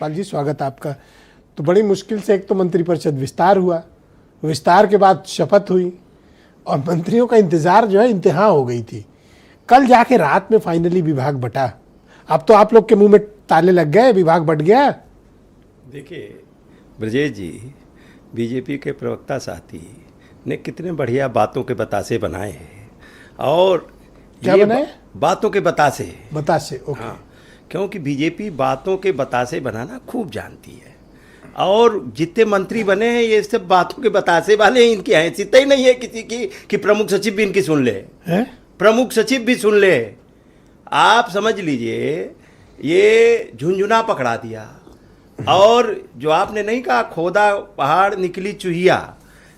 पाल जी, स्वागत आपका। तो बड़ी मुश्किल से एक तो मंत्रिपरिषद विस्तार हुआ, विस्तार के बाद शपथ हुई और मंत्रियों का इंतजार जो है इंतहा हो गई थी। कल जाके रात में फाइनली विभाग बटा। अब तो आप लोग के मुंह में ताले लग गए, विभाग बट गया। देखिए ब्रजेश जी, बीजेपी के प्रवक्ता साथी ने कितने बढ़िया बातों के बतासे बनाए हैं। और क्या बनाए? बातों के बतासे। ओके। हाँ, क्योंकि बीजेपी बातों के बतासे बनाना खूब जानती है और जितने मंत्री बने हैं ये सब बातों के बतासे वाले हैं। इनकी हैसियत ही नहीं है किसी की कि प्रमुख सचिव भी इनकी सुन ले है? प्रमुख सचिव भी सुन ले। आप समझ लीजिए ये झुंझुना पकड़ा दिया। और जो आपने नहीं कहा खोदा पहाड़ निकली चूहिया,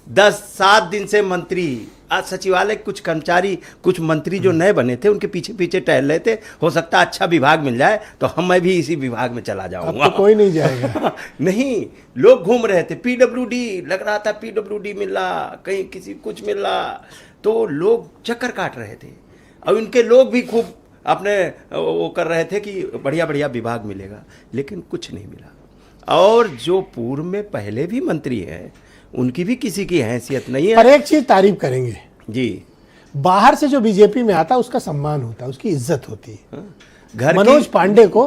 10-7 दिन से मंत्री आज सचिवालय कुछ कर्मचारी कुछ मंत्री जो नए बने थे उनके पीछे पीछे टहल रहे थे। हो सकता है अच्छा विभाग मिल जाए तो मैं भी इसी विभाग में चला जाऊंगा। अब तो कोई नहीं जाएगा। नहीं, लोग घूम रहे थे। पीडब्ल्यूडी लग रहा था, पीडब्ल्यूडी मिल रहा, कहीं किसी कुछ मिल रहा, तो लोग चक्कर काट रहे थे। और उनके लोग भी खूब अपने वो कर रहे थे कि बढ़िया बढ़िया विभाग मिलेगा, लेकिन कुछ नहीं मिला। और जो पूर्व में पहले भी मंत्री हैं उनकी भी किसी की हैसियत नहीं है। पर एक चीज तारीफ करेंगे जी, बाहर से जो बीजेपी में आता है उसका सम्मान होता है, उसकी इज्जत होती है। घर मनोज पांडे को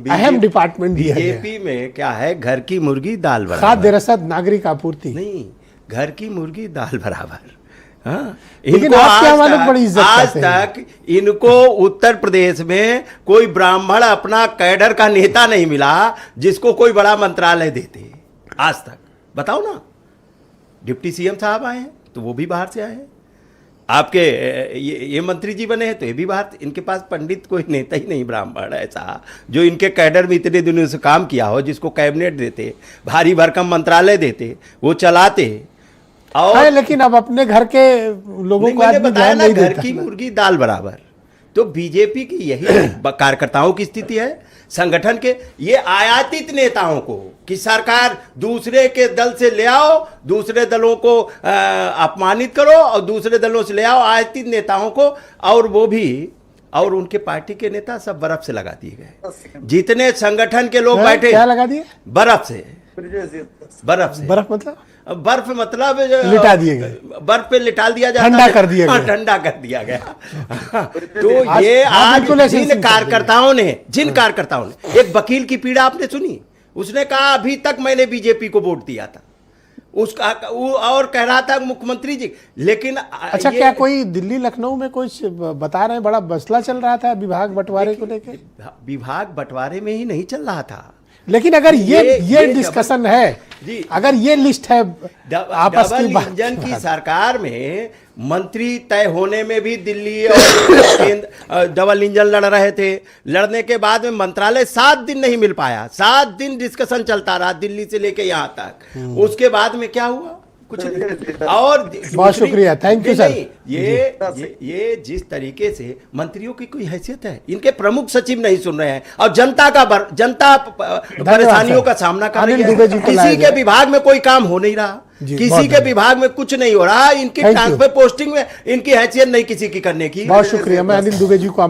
अहम डिपार्टमेंट दिया गया। बीजेपी में क्या है, घर की मुर्गी दाल बराबर। खाद्य रसद नागरिक आपूर्ति नहीं, घर की मुर्गी दाल बराबर। हाँ, लेकिन आपके यहाँ वालों को बड़ी इज्जत आज करते हैं। तक इनको उत्तर प्रदेश में कोई ब्राह्मण अपना कैडर का नेता नहीं मिला जिसको कोई बड़ा मंत्रालय देते आज तक। बताओ ना, डिप्टी सीएम साहब आए हैं तो वो भी बाहर से आए हैं। आपके ये मंत्री जी बने हैं तो ये भी बाहर। इनके पास पंडित कोई नेता ही नहीं ब्राह्मण ऐसा जो इनके कैडर में इतने दिनों से काम किया हो, जिसको कैबिनेट देते, भारी भरकम मंत्रालय देते, वो चलाते। और लेकिन अब अपने घर के लोगों को मैंने आदमी बताया ध्यान ना, नहीं घर देता की ना। मुर्गी दाल बराबर। तो बीजेपी की यही कार्यकर्ताओं की स्थिति है, संगठन के। ये आयातित नेताओं को कि सरकार दूसरे के दल से ले आओ, दूसरे दलों को अपमानित करो और दूसरे दलों से ले आओ आयातित नेताओं को। और वो भी, और उनके पार्टी के नेता सब बर्फ से लगा दिए गए। जितने संगठन के लोग बैठे, क्या लगा दिए? बर्फ से। बर्फ मतलब बर्फ मतलब लिटा दिए गए, बर्फ पे लिटा दिया जाता, ठंडा कर दिया गया। ठंडा कर दिया गया। तो ये आज जिन कार्यकर्ताओं ने एक वकील की पीड़ा आपने सुनी, उसने कहा अभी तक मैंने बीजेपी को वोट दिया था उसका, और कह रहा था मुख्यमंत्री जी। लेकिन अच्छा, क्या कोई दिल्ली लखनऊ में कुछ बता रहे हैं बड़ा मसला चल रहा था विभाग बंटवारे को लेकर? विभाग बंटवारे में ही नहीं चल रहा था, लेकिन अगर ये डिस्कशन है जी, अगर ये लिस्ट है आपस की बात इंजन की सरकार में मंत्री तय होने में भी दिल्ली और डबल इंजन लड़ रहे थे। लड़ने के बाद में मंत्रालय 7 दिन नहीं मिल पाया, 7 दिन डिस्कशन चलता रहा दिल्ली से लेके यहाँ तक। उसके बाद में क्या हुआ? कुछ नहीं। और बहुत शुक्रिया, थैंक यू सर। ये जिस तरीके से मंत्रियों की कोई हैसियत है, इनके प्रमुख सचिव नहीं सुन रहे हैं और जनता परेशानियों का सामना कर रही है। किसी के विभाग में कोई काम हो नहीं रहा, किसी के विभाग में कुछ नहीं हो रहा। इनकी ट्रांसफर पोस्टिंग में इनकी हैसियत नहीं किसी की करने की। बहुत शुक्रिया। मैं अनिल दुबे जी को